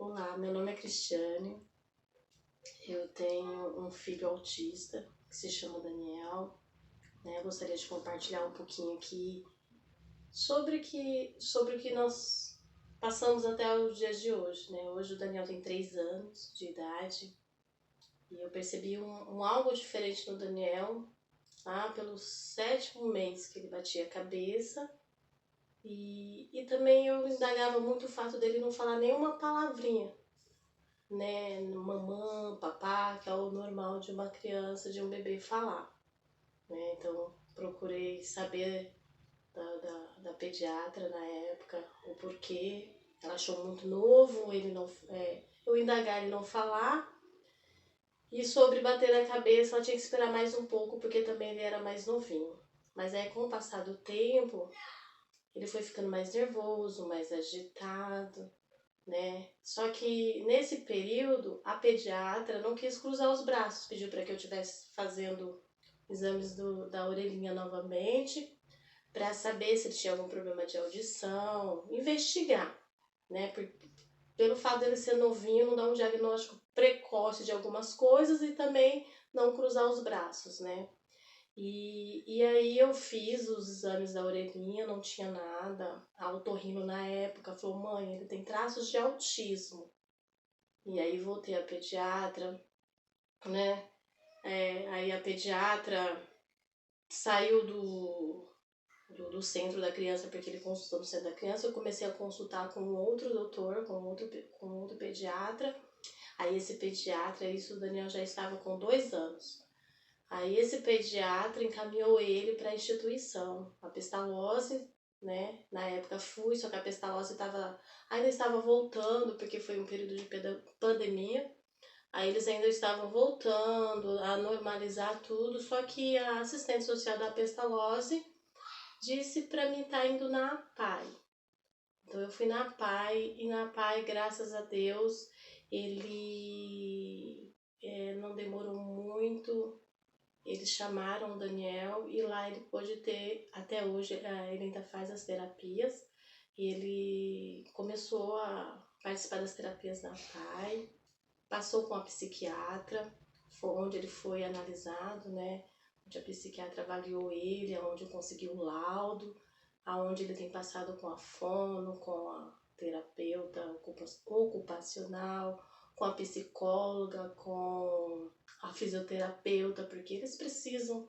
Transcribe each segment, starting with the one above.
Olá, meu nome é Cristiane, eu tenho um filho autista que se chama Daniel, né? Eu gostaria de compartilhar um pouquinho aqui sobre o que nós passamos até os dias de hoje, né? Hoje o Daniel tem 3 anos de idade e eu percebi um algo diferente no Daniel lá pelo 7º mês que ele batia a cabeça e também eu indagava muito o fato dele não falar nenhuma palavrinha, né, mamã, papá, que é o normal de uma criança, de um bebê falar, né? Então procurei saber da pediatra na época o porquê. Ela achou muito novo, ele não, eu indagar ele não falar. E sobre bater a cabeça, ela tinha que esperar mais um pouco, porque também ele era mais novinho. Mas aí, com o passar do tempo, ele foi ficando mais nervoso, mais agitado, né? Só que nesse período a pediatra não quis cruzar os braços, pediu para que eu estivesse fazendo exames da orelhinha novamente, para saber se ele tinha algum problema de audição, investigar, né? Pelo fato dele ser novinho, não dar um diagnóstico precoce de algumas coisas e também não cruzar os braços, né? E aí eu fiz os exames da orelhinha, não tinha nada. A otorrino na época falou, mãe, ele tem traços de autismo. E aí voltei à pediatra, né? Aí a pediatra saiu do centro da criança, porque ele consultou no centro da criança. Eu comecei a consultar com outro doutor, com outro pediatra. Aí esse pediatra, isso o Daniel já estava com 2 anos. Aí esse pediatra encaminhou ele para a instituição, a Pestalozzi, né? Na época fui, só que a Pestalozzi ainda estava voltando, porque foi um período de pandemia. Aí eles ainda estavam voltando a normalizar tudo, só que a assistente social da Pestalozzi disse para mim estar indo na PAI. Então eu fui na PAI, e na PAI, graças a Deus, ele não demorou muito. Eles chamaram o Daniel e lá ele pôde ter, até hoje ele ainda faz as terapias. Ele começou a participar das terapias da PAI, passou com a psiquiatra, onde ele foi analisado, né? Onde a psiquiatra avaliou ele, onde conseguiu o laudo, aonde ele tem passado com a fono, com a terapeuta ocupacional, com a psicóloga, com a fisioterapeuta, porque eles precisam,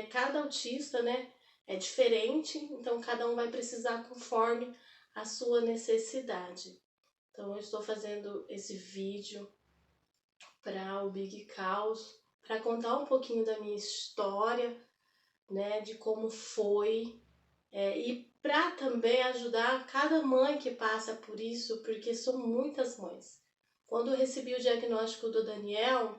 cada autista, né, é diferente, então cada um vai precisar conforme a sua necessidade. Então eu estou fazendo esse vídeo para o Big Caos, para contar um pouquinho da minha história, né, de como foi, e para também ajudar cada mãe que passa por isso, porque são muitas mães. Quando eu recebi o diagnóstico do Daniel,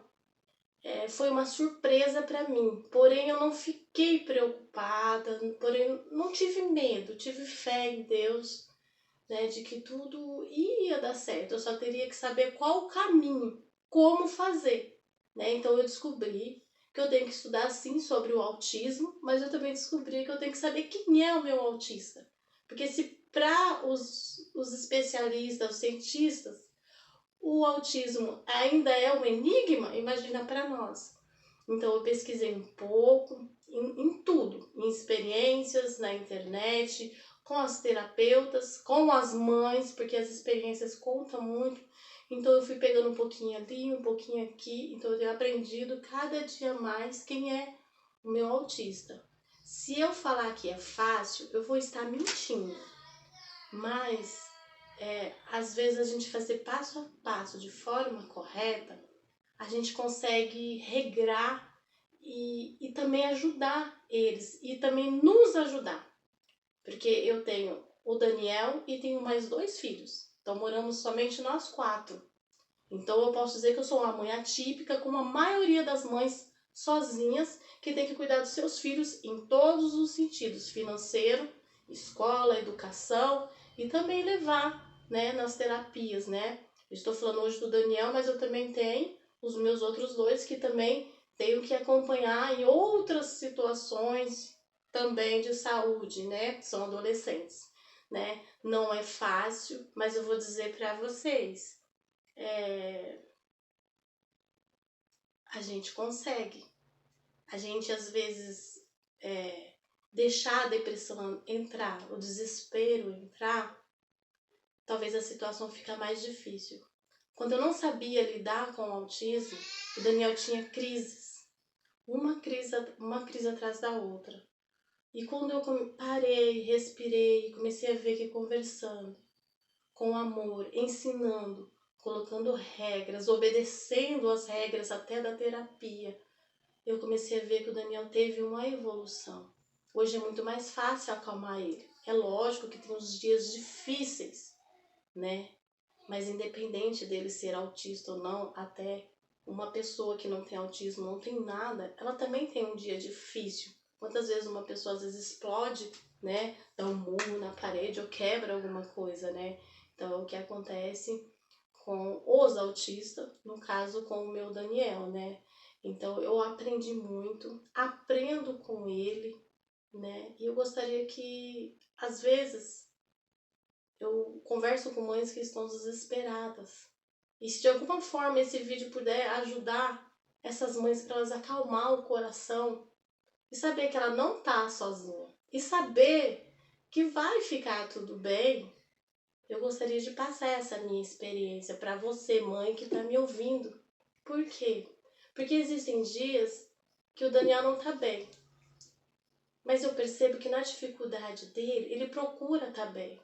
foi uma surpresa para mim, porém eu não fiquei preocupada, porém não tive medo, tive fé em Deus, né, de que tudo ia dar certo. Eu só teria que saber qual o caminho, como fazer, né? Então eu descobri que eu tenho que estudar sim sobre o autismo, mas eu também descobri que eu tenho que saber quem é o meu autista. Porque se para os especialistas, os cientistas, o autismo ainda é um enigma, imagina para nós. Então eu pesquisei um pouco em tudo, em experiências na internet, com as terapeutas, com as mães, porque as experiências contam muito. Então eu fui pegando um pouquinho ali, um pouquinho aqui, então eu tenho aprendido cada dia mais quem é o meu autista. Se eu falar que é fácil, eu vou estar mentindo, mas às vezes a gente fazer passo a passo de forma correta, a gente consegue regrar e também ajudar eles e também nos ajudar. Porque eu tenho o Daniel e tenho mais 2 filhos. Então moramos somente nós 4. Então eu posso dizer que eu sou uma mãe atípica, como a maioria das mães sozinhas, que tem que cuidar dos seus filhos em todos os sentidos, financeiro, escola, educação e também levar, né, nas terapias, né? Estou falando hoje do Daniel, mas eu também tenho os meus outros 2 que também tenho que acompanhar em outras situações também de saúde, né? São adolescentes, né? Não é fácil, mas eu vou dizer para vocês, a gente consegue. A gente, às vezes, deixar a depressão entrar, o desespero entrar, talvez a situação fique mais difícil. Quando eu não sabia lidar com o autismo, o Daniel tinha crises, uma crise atrás da outra. E quando eu parei, respirei, comecei a ver que conversando, com amor, ensinando, colocando regras, obedecendo as regras até da terapia, eu comecei a ver que o Daniel teve uma evolução. Hoje é muito mais fácil acalmar ele. É lógico que tem uns dias difíceis, né? Mas independente dele ser autista ou não, até uma pessoa que não tem autismo, não tem nada, ela também tem um dia difícil. Quantas vezes uma pessoa às vezes explode, né? Dá um murro na parede ou quebra alguma coisa, né? Então é o que acontece com os autistas, no caso com o meu Daniel, né? Então eu aprendi muito, aprendo com ele, né? E eu gostaria que, às vezes, eu converso com mães que estão desesperadas. E se de alguma forma esse vídeo puder ajudar essas mães para elas acalmar o coração e saber que ela não tá sozinha e saber que vai ficar tudo bem, eu gostaria de passar essa minha experiência para você, mãe, que está me ouvindo. Por quê? Porque existem dias que o Daniel não tá bem. Mas eu percebo que na dificuldade dele, ele procura estar bem.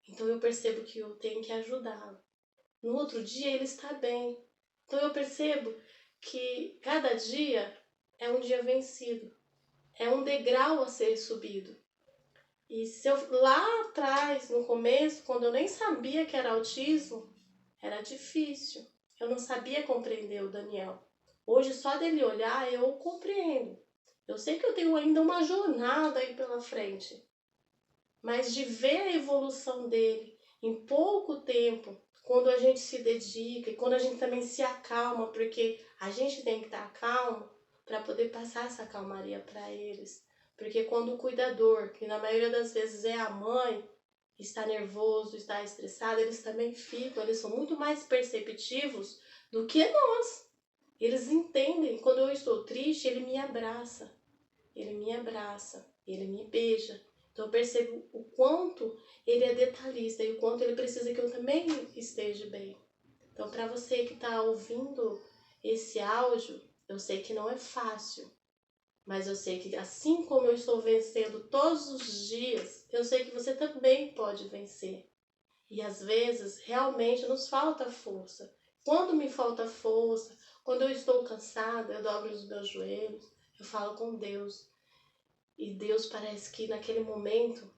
Então eu percebo que eu tenho que ajudá-lo. No outro dia ele está bem. Então eu percebo que cada dia é um dia vencido. É um degrau a ser subido. E se eu lá atrás, no começo, quando eu nem sabia que era autismo, era difícil. Eu não sabia compreender o Daniel. Hoje, só dele olhar, eu o compreendo. Eu sei que eu tenho ainda uma jornada aí pela frente. Mas de ver a evolução dele em pouco tempo, quando a gente se dedica e quando a gente também se acalma, porque a gente tem que estar calmo para poder passar essa calmaria para eles. Porque quando o cuidador, que na maioria das vezes é a mãe, está nervoso, está estressado, eles também ficam, eles são muito mais perceptivos do que nós. Eles entendem, quando eu estou triste, ele me abraça, ele me beija. Então eu percebo o quanto ele é detalhista e o quanto ele precisa que eu também esteja bem. Então, para você que está ouvindo esse áudio, eu sei que não é fácil, mas eu sei que assim como eu estou vencendo todos os dias, eu sei que você também pode vencer. E às vezes realmente nos falta força. Quando me falta força, quando eu estou cansada, eu dobro os meus joelhos, eu falo com Deus. E Deus parece que naquele momento,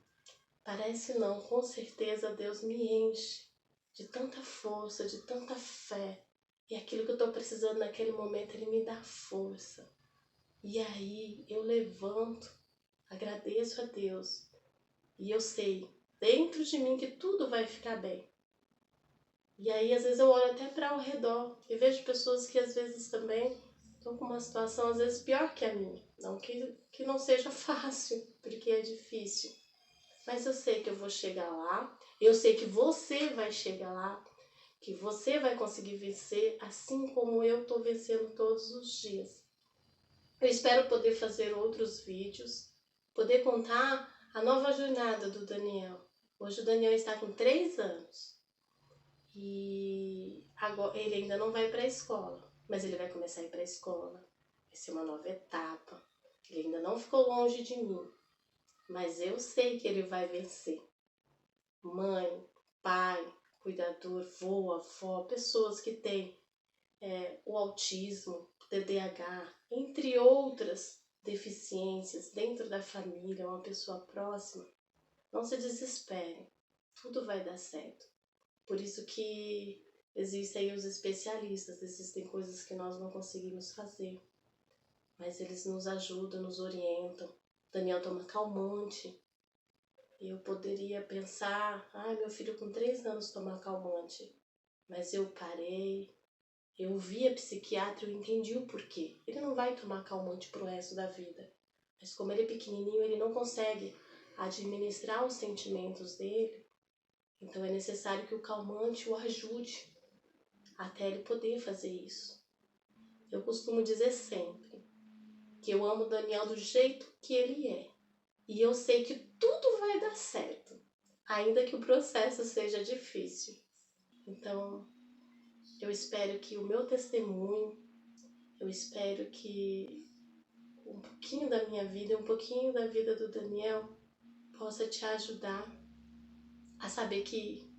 parece não, com certeza Deus me enche de tanta força, de tanta fé. E aquilo que eu estou precisando naquele momento, Ele me dá força. E aí eu levanto, agradeço a Deus. E eu sei, dentro de mim, que tudo vai ficar bem. E aí às vezes eu olho até para ao redor e vejo pessoas que às vezes também estão com uma situação às vezes pior que a minha. Não que não seja fácil, porque é difícil. Mas eu sei que eu vou chegar lá, eu sei que você vai chegar lá, que você vai conseguir vencer assim como eu estou vencendo todos os dias. Eu espero poder fazer outros vídeos, poder contar a nova jornada do Daniel. Hoje o Daniel está com 3 anos e agora ele ainda não vai para a escola, mas ele vai começar a ir para a escola. Vai ser uma nova etapa. Ele ainda não ficou longe de mim, mas eu sei que ele vai vencer. Mãe, pai, cuidador, vô, avó, pessoas que têm o autismo, TDAH, entre outras deficiências dentro da família, uma pessoa próxima, não se desespere, tudo vai dar certo. Por isso que existem aí os especialistas, existem coisas que nós não conseguimos fazer, mas eles nos ajudam, nos orientam. Daniel toma calmante. Eu poderia pensar, meu filho com 3 anos toma calmante. Mas eu parei, eu vi a psiquiatra e eu entendi o porquê. Ele não vai tomar calmante pro resto da vida. Mas como ele é pequenininho, ele não consegue administrar os sentimentos dele. Então é necessário que o calmante o ajude. até ele poder fazer isso. Eu costumo dizer sempre que eu amo o Daniel do jeito que ele é. E eu sei que tudo vai dar certo, ainda que o processo seja difícil. Então, eu espero que o meu testemunho, eu espero que um pouquinho da minha vida, um pouquinho da vida do Daniel possa te ajudar a saber que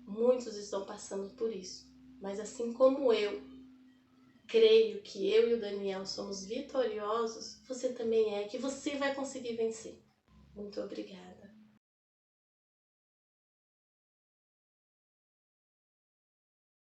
muitos estão passando por isso. Mas assim como eu creio que eu e o Daniel somos vitoriosos, você também é, que você vai conseguir vencer. Muito obrigada.